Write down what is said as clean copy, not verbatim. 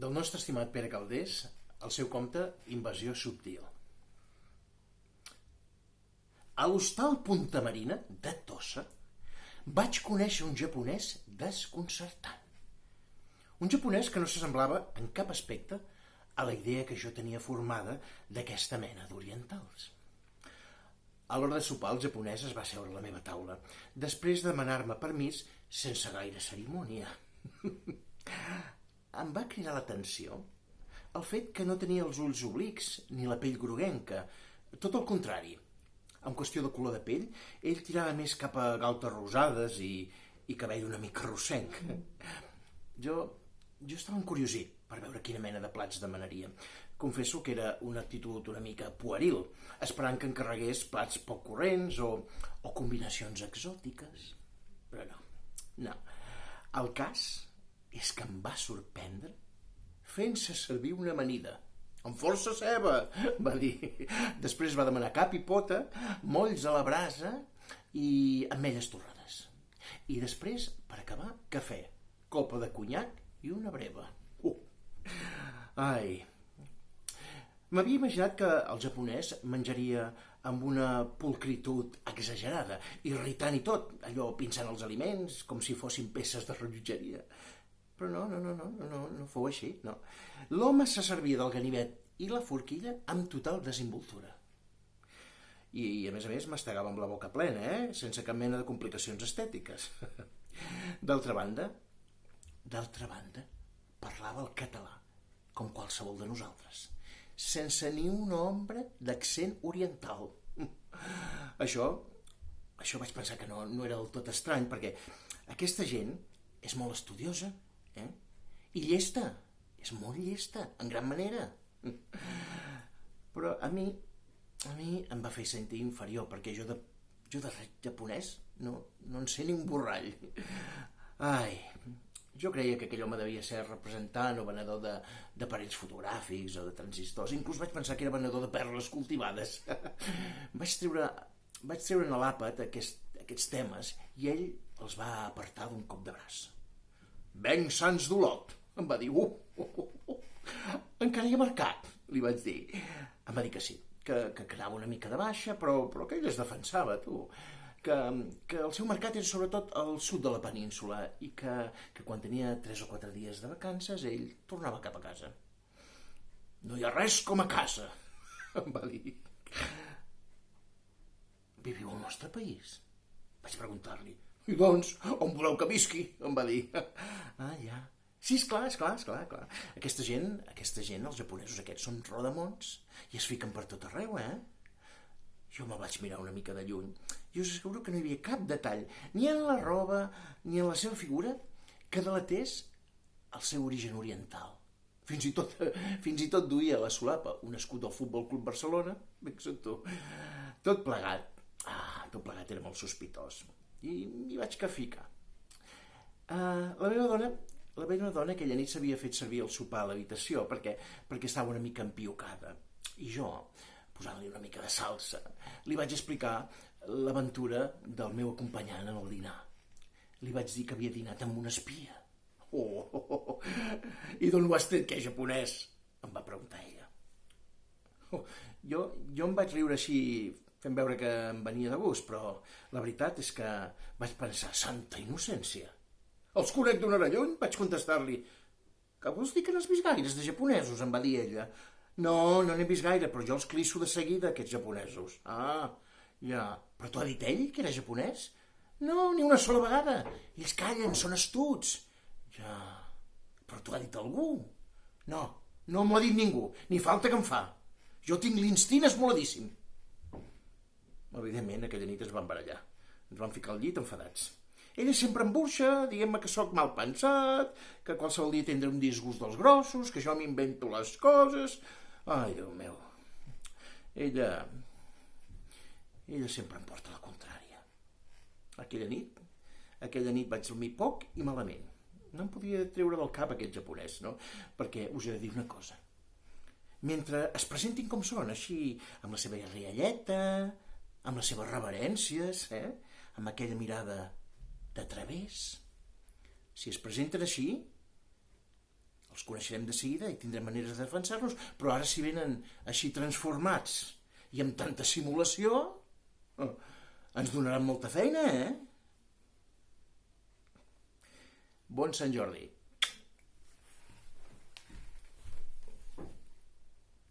del nostre estimat Pere Calders, el seu conte Invasió subtil. A l'hostal Punta Marina, de Tossa, vaig conèixer un japonès desconcertant. Un japonès que no s'assemblava en cap aspecte a la idea que jo tenia formada d'aquesta mena d'orientals. A l'hora de sopar, el japonès es va seure a la meva taula, després de demanar-me permís sense gaire cerimònia. Em va cridar l'atenció el fet que no tenia els ulls oblics ni la pell groguenca, tot el contrari. En qüestió de color de pell, ell tirava més cap a galtes rosades i cabell una mica rossenc. Jo estava encuriosit per veure quina mena de plats demanaria. Confesso que era una actitud una mica pueril, esperant que encarregués plats poc corrents o combinacions exòtiques. Però no. El cas és que em va sorprendre fent-se servir una amanida. Amb força ceba, va dir. Després va demanar cap i pota, molls a la brasa i ametlles torrades. I després, per acabar, cafè, copa de conyac i una breva. Ai! M'havia imaginat que el japonès menjaria amb una pulcritud exagerada, irritant i tot, allò pinçant els aliments com si fossin peces de rellotgeria. Però no fou així, no. L'home se servia del ganivet i la forquilla amb total desimboltura. I a més mastegava amb la boca plena, sense cap mena de complicacions estètiques. D'altra banda, parlava el català, com qualsevol de nosaltres, sense ni una ombra d'accent oriental. Això vaig pensar que no era del tot estrany, perquè aquesta gent és molt estudiosa, i llesta, és molt llesta, en gran manera. Però a mi em va fer sentir inferior, perquè jo de japonès no en sé ni un borrall. Ai, jo creia que aquell home devia ser representant o venedor d'aparells fotogràfics o de transistors. Inclús vaig pensar que era venedor de perles cultivades. Vaig treure a l'àpat aquests temes i ell els va apartar d'un cop de braç. «Venc sants d'Olot», em va dir. Encara hi ha mercat, li vaig dir. Em va dir que sí, que quedava una mica de baixa, però que ell es defensava, tu. Que el seu mercat era sobretot al sud de la península i que quan tenia 3 o 4 dies de vacances ell tornava cap a casa. «No hi ha res com a casa», em va dir. «Viviu al nostre país?» Vaig preguntar-li. «I doncs, on voleu que visqui?», em va dir. «Ah, ja. Sí, esclar. Aquesta gent, els japonesos aquests, són rodamons i es fiquen per tot arreu, Jo me'l vaig mirar una mica de lluny i us asseguro que no hi havia cap detall, ni en la roba ni en la seva figura, que delatés el seu origen oriental. Fins i tot duia a la solapa un escut del Futbol Club Barcelona, fixa't tu. Tot plegat era molt sospitós. I m'hi vaig ficar. La meva dona aquella nit s'havia fet servir el sopar a l'habitació perquè estava una mica empiocada. I jo, posant-li una mica de salsa, li vaig explicar l'aventura del meu acompanyant en el dinar. Li vaig dir que havia dinat amb un espia. I d'on ho has tret, que és japonès? Em va preguntar ella. Jo em vaig riure així, fent veure que em venia de gust, però la veritat és que vaig pensar, santa innocència. «Els conec d'una hora lluny», vaig contestar-li. «Que vols dir que n'has vist gaires de japonesos?», em va dir ella. «No n'he vist gaire, però jo els clisso de seguida, aquests japonesos». «Ah, ja. Però t'ho ha dit ell, que era japonès?» «No, ni una sola vegada. Ells callen, són astuts». «Ja. Però t'ho ha dit algú?» «No m'ho ha dit ningú, ni falta que em fa. Jo tinc l'instint esmoladíssim». Evidentment, aquella nit es van barallar. Ens van ficar al llit enfadats. Ella sempre em burxa, diguem-me que sóc mal pensat, que qualsevol dia tindré un disgust dels grossos, que jo m'invento les coses. Ai, Déu meu. Ella sempre em porta la contrària. Aquella nit vaig dormir poc i malament. No em podia treure del cap aquest japonès, no? Perquè us he de dir una cosa. Mentre es presentin com són, així, amb la seva rialleta, amb les seves reverències, amb aquella mirada de través, si es presenten així, Els coneixerem de seguida i tindrem maneres de defensar-nos, però ara si venen així transformats i amb tanta simulació, ens donaran molta feina, eh? Bon Sant Jordi.